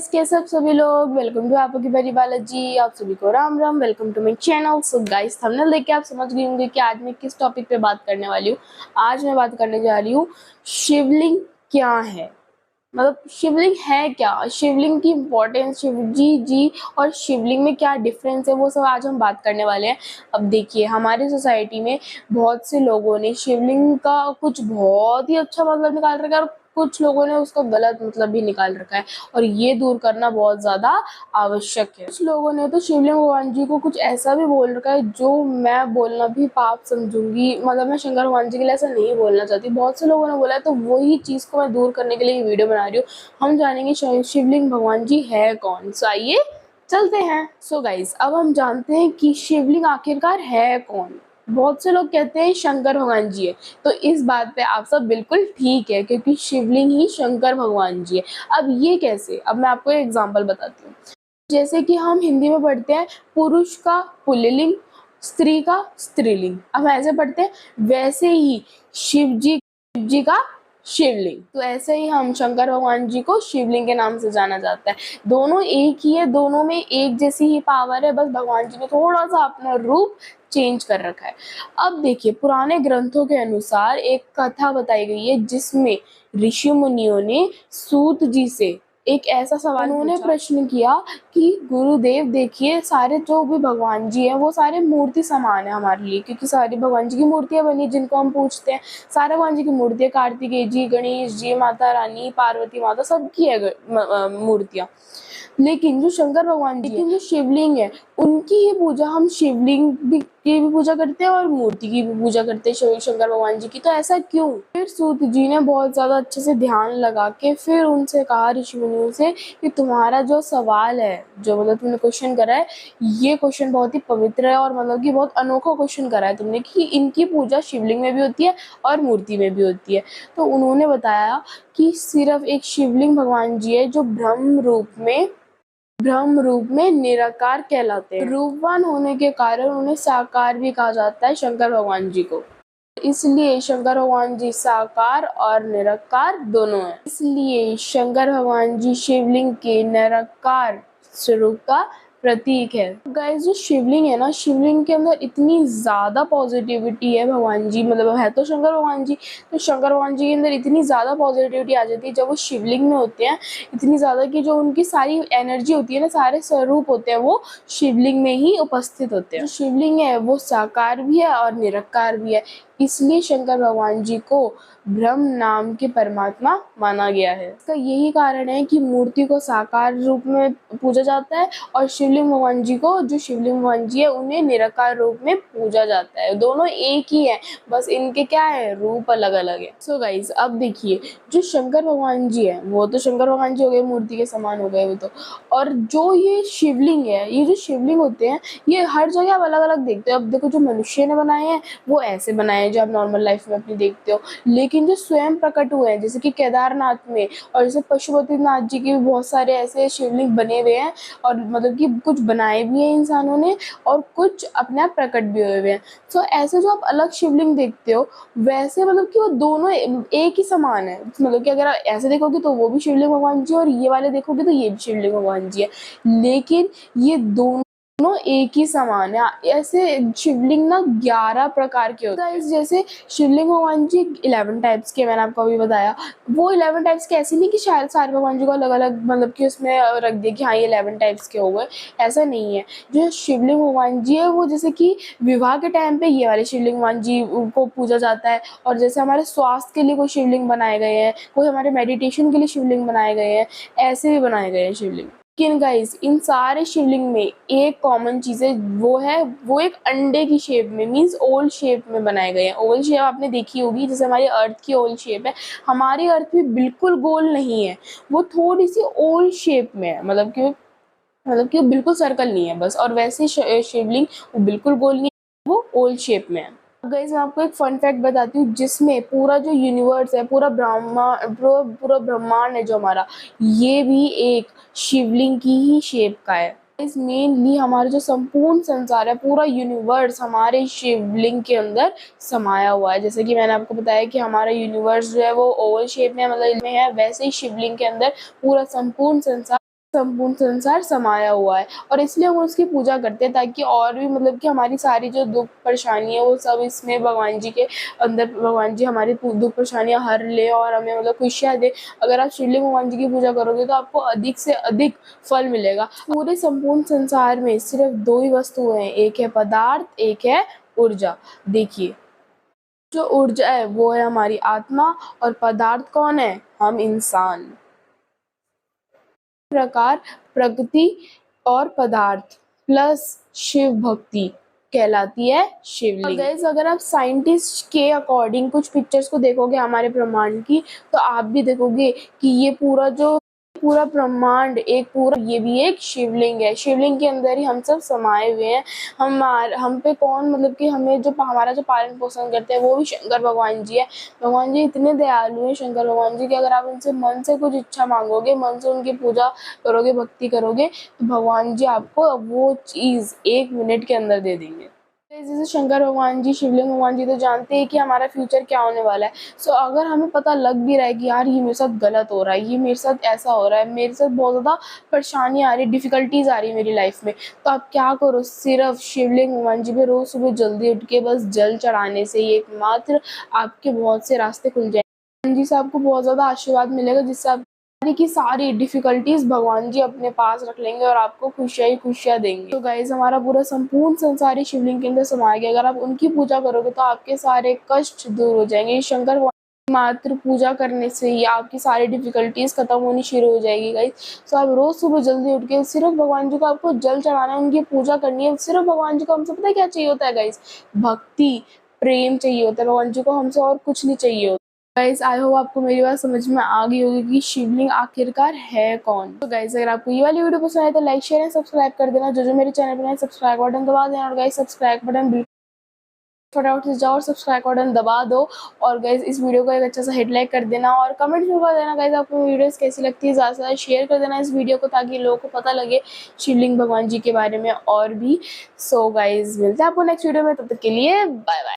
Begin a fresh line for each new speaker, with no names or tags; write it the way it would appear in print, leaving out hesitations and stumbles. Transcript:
Guys, कैसे आप सभी लोग। वेलकम टू आपकी बड़ी बालाजी। आप सभी को Ram Ram. Welcome to my channel. So guys, thumbnail देख के आप समझ गए होंगे कि आज मैं किस टॉपिक पे बात करने वाली हूँ। आज मैं बात करने जा रही हूँ शिवलिंग क्या है, मतलब शिवलिंग है क्या, शिवलिंग की इम्पोर्टेंस, शिव जी और शिवलिंग में क्या डिफरेंस है, वो सब आज हम बात करने वाले हैं। अब देखिए, हमारी सोसाइटी में बहुत से लोगों ने शिवलिंग का कुछ बहुत ही अच्छा मतलब निकाल रखा है और कुछ लोगों ने उसका गलत मतलब भी निकाल रखा है, और ये दूर करना बहुत ज़्यादा आवश्यक है। कुछ लोगों ने तो शिवलिंग भगवान जी को कुछ ऐसा भी बोल रखा है जो मैं बोलना भी पाप समझूंगी, मतलब मैं शंकर भगवान जी के लिए ऐसा नहीं बोलना चाहती। बहुत से लोगों ने बोला है, तो वही चीज़ को मैं दूर करने के लिए ये वीडियो बना रही हूँ। हम जानेंगे शिवलिंग भगवान जी है कौन। सो आइए चलते हैं। सो गाइस, अब हम जानते हैं कि शिवलिंग आखिरकार है कौन। बहुत से लोग कहते हैं शंकर भगवान जी है, तो इस बात पे आप सब बिल्कुल ठीक है, क्योंकि शिवलिंग ही शंकर भगवान जी है। अब ये कैसे, अब मैं आपको एक एग्जांपल बताती हूँ। जैसे कि हम हिंदी में पढ़ते हैं पुरुष का पुल्लिंग, स्त्री का स्त्रीलिंग, हम ऐसे पढ़ते हैं, वैसे ही शिव जी का शिवलिंग। तो ऐसे ही हम शंकर भगवान जी को शिवलिंग के नाम से जाना जाता है। दोनों एक ही है, दोनों में एक जैसी ही पावर है, बस भगवान जी ने थोड़ा सा अपना रूप चेंज कर रखा है। अब देखिए, पुराने ग्रंथों के अनुसार एक कथा बताई गई है जिसमें ऋषि मुनियों ने सूत जी से एक ऐसा सवाल, उन्होंने प्रश्न किया कि गुरुदेव देखिए, सारे जो भी भगवान जी हैं वो सारे मूर्ति समान है हमारे लिए, क्योंकि सारी भगवान जी की मूर्तियां बनी जिनको हम पूछते हैं। सारे भगवान जी की मूर्तियां, कार्तिकेय जी, गणेश जी, माता रानी, पार्वती माता, सबकी है मूर्तियां। लेकिन जो शंकर भगवान जी, लेकिन जो शिवलिंग है उनकी ही पूजा हम शिवलिंग की भी पूजा करते हैं और मूर्ति की भी पूजा करते हैं शंकर भगवान जी की। तो ऐसा क्यों? फिर सूत जी ने बहुत ज्यादा अच्छे से ध्यान लगा के फिर उनसे कहा, ऋषि मुनियों से, कि तुम्हारा जो सवाल है, जो मतलब तुमने क्वेश्चन करा है, ये क्वेश्चन बहुत ही पवित्र है और मतलब कि बहुत अनोखा क्वेश्चन करा है तुमने, कि इनकी पूजा शिवलिंग में भी होती है और मूर्ति में भी होती है। तो उन्होंने बताया कि सिर्फ एक शिवलिंग भगवान जी है जो ब्रह्म रूप में निराकार कहलाते हैं। रूपवान होने के कारण उन्हें साकार भी कहा जाता है शंकर भगवान जी को। इसलिए शंकर भगवान जी साकार और निराकार दोनों हैं। इसलिए शंकर भगवान जी शिवलिंग के निराकार स्वरूप का प्रतीक है। गाइस, जो शिवलिंग है ना, शिवलिंग के अंदर इतनी ज़्यादा पॉजिटिविटी है, भगवान जी मतलब है तो शंकर भगवान जी, तो शंकर भगवान जी के अंदर इतनी ज़्यादा पॉजिटिविटी आ जाती है जब वो शिवलिंग में होते हैं, इतनी ज़्यादा कि जो उनकी सारी एनर्जी होती है ना, सारे स्वरूप होते हैं, वो शिवलिंग में ही उपस्थित होते हैं। जो शिवलिंग है वो साकार भी है और निराकार भी है, इसलिए शंकर भगवान जी को ब्रह्म नाम के परमात्मा माना गया है। इसका यही कारण है कि मूर्ति को साकार रूप में पूजा जाता है और शिवलिंग भगवान जी को, जो शिवलिंग भगवान जी है, उन्हें निराकार रूप में पूजा जाता है। दोनों एक ही है, बस इनके क्या है, रूप अलग अलग है। सो गाइस, अब देखिए, जो शंकर भगवान जी है वो तो शंकर भगवान जी हो गए, मूर्ति के समान हो गए वो तो। और जो ये शिवलिंग है, ये जो शिवलिंग होते हैं, ये हर जगह आप अलग अलग देखते हो। अब देखो, जो मनुष्य ने बनाए हैं वो ऐसे बनाए हैं जो आप नॉर्मल लाइफ में अपनी देखते हो, लेकिन जो स्वयं प्रकट हुए हैं, जैसे कि केदारनाथ में, और जैसे पशुपतिनाथ जी के भी बहुत सारे ऐसे शिवलिंग बने हुए हैं, और मतलब कि कुछ बनाए भी हैं इंसानों ने और कुछ अपने आप प्रकट भी हुए हैं। तो ऐसे जो आप अलग शिवलिंग देखते हो, वैसे मतलब कि वो दोनों एक ही समान है। मतलब कि अगर आप ऐसे देखोगे तो वो भी शिवलिंग भगवान जी, और ये वाले देखोगे तो ये भी शिवलिंग भगवान जी है, लेकिन ये दोनों एक ही समान है। ऐसे शिवलिंग ना 11 प्रकार के होते हैं। जैसे शिवलिंग भगवान जी 11 टाइप्स के, मैंने आपको अभी बताया। वो 11 टाइप्स के ऐसे नहीं कि शायद सारे भगवान जी को अलग अलग मतलब कि उसमें रख दिया कि हाँ ये 11 टाइप्स के हो गए, ऐसा नहीं है। जो शिवलिंग भगवान जी है वो, जैसे कि विवाह के टाइम पे ये वाले शिवलिंग भगवान जी को पूजा जाता है, और जैसे हमारे स्वास्थ्य के लिए कोई शिवलिंग बनाए गए हैं, कोई हमारे मेडिटेशन के लिए शिवलिंग बनाए गए हैं, ऐसे भी बनाए गए हैं शिवलिंग। लेकिन गाइस, इन सारे शिवलिंग में एक कॉमन चीज़ है, वो एक अंडे की शेप में, मीन्स ओवल शेप में बनाए गए हैं। ओवल शेप आपने देखी होगी, जैसे हमारी अर्थ की ओवल शेप है, हमारी अर्थ भी बिल्कुल गोल नहीं है, वो थोड़ी सी ओवल शेप में है, मतलब कि वो बिल्कुल सर्कल नहीं है बस। और वैसे शिवलिंग वो बिल्कुल गोल नहीं है, वो ओवल शेप में है। गाइस, मैं आपको एक फन फैक्ट बताती हूँ, जिसमें पूरा जो यूनिवर्स है, पूरा ब्रह्मांड है जो हमारा, ये भी एक शिवलिंग की ही शेप का है। इस मेनली हमारा जो संपूर्ण संसार है, पूरा यूनिवर्स हमारे शिवलिंग के अंदर समाया हुआ है। जैसे कि मैंने आपको बताया कि हमारा यूनिवर्स जो है वो ओवल शेप में मतलब में है, वैसे ही शिवलिंग के अंदर पूरा संपूर्ण संसार संपूर्ण संसार समाया हुआ है और इसलिए हम उसकी पूजा करते हैं ताकि और भी मतलब कि हमारी सारी जो दुख परेशानी है वो सब इसमें भगवान जी के अंदर भगवान जी हमारी दुख परेशानियां हर ले और हमें मतलब खुशियां दे। अगर आप शिवलिंग भगवान जी की पूजा करोगे तो आपको अधिक से अधिक फल मिलेगा। पूरे संपूर्ण संसार में सिर्फ 2 ही वस्तुएं हैं, एक है पदार्थ, एक है ऊर्जा। देखिए जो ऊर्जा है वो है हमारी आत्मा और पदार्थ कौन है? हम इंसान। प्रकार प्रकृति और पदार्थ प्लस शिव भक्ति कहलाती है शिवलिंग। गाइस अगर आप साइंटिस्ट के अकॉर्डिंग कुछ पिक्चर्स को देखोगे हमारे ब्रह्मांड की तो आप भी देखोगे कि ये पूरा ब्रह्मांड एक पूरा ये भी एक शिवलिंग है। शिवलिंग के अंदर ही हम सब समाये हुए हैं। हम पे कौन मतलब कि हमें जो हमारा जो पालन पोषण करते हैं वो भी शंकर भगवान जी है। भगवान जी इतने दयालु हैं शंकर भगवान जी कि अगर आप उनसे मन से कुछ इच्छा मांगोगे, मन से उनकी पूजा करोगे, भक्ति करोगे तो भगवान जी आपको वो चीज़ 1 मिनट के अंदर दे देंगे। जैसे शंकर भगवान जी, शिवलिंग भगवान जी तो जानते हैं कि हमारा फ्यूचर क्या होने वाला है। सो अगर हमें पता लग भी रहा है कि यार ये मेरे साथ गलत हो रहा है, ये मेरे साथ ऐसा हो रहा है, मेरे साथ बहुत ज़्यादा परेशानी आ रही है, डिफ़िकल्टीज़ आ रही है मेरी लाइफ में, तो आप क्या करो, सिर्फ शिवलिंग भगवान जी पे रोज़ सुबह जल्दी उठ के बस जल चढ़ाने से ही एकमात्र आपके बहुत से रास्ते खुल जाएंगे। भगवान जी से आपको बहुत ज़्यादा आशीर्वाद मिलेगा जिससे आप की सारी डिफिकल्टीज भगवान जी अपने पास रख लेंगे और आपको खुशियाँ ही खुशियाँ देंगे। तो गाइज हमारा पूरा संपूर्ण संसार ही शिवलिंग के अंदर समाया गया। अगर आप उनकी पूजा करोगे तो आपके सारे कष्ट दूर हो जाएंगे। शंकर भगवान मात्र पूजा करने से ही आपकी सारी डिफिकल्टीज खत्म होनी शुरू हो जाएगी गाइज। तो आप रोज सुबह जल्दी उठ के सिर्फ भगवान जी को आपको जल चढ़ाना है, उनकी पूजा करनी है। सिर्फ भगवान जी को हमसे पता है क्या चाहिए होता है गाइज? भक्ति, प्रेम चाहिए होता है भगवान जी को, हमसे और कुछ नहीं चाहिए होता। गाइस आई होप आपको मेरी बात समझ में आ गई होगी कि शिवलिंग आखिरकार है कौन। तो गाइस अगर आपको ये वाली वीडियो पसंद आए तो लाइक शेयर एंड सब्सक्राइब कर देना। जो मेरे चैनल पर सब्सक्राइब बटन दबा देना और गाइस सब्सक्राइब बटन बिल्कुल फटाफट से जाओ और सब्सक्राइब बटन दबा दो। और गाइस इस वीडियो को एक अच्छा सा हिट लाइक कर देना और कमेंट भी कर देना गाइस आपको वीडियोस कैसी लगती है। ज़्यादा से ज़्यादा शेयर कर देना इस वीडियो को ताकि लोगों को पता लगे शिवलिंग भगवान जी के बारे में और भी। सो गाइस मिलते हैं आपको नेक्स्ट वीडियो में, तब तक के लिए बाय बाय।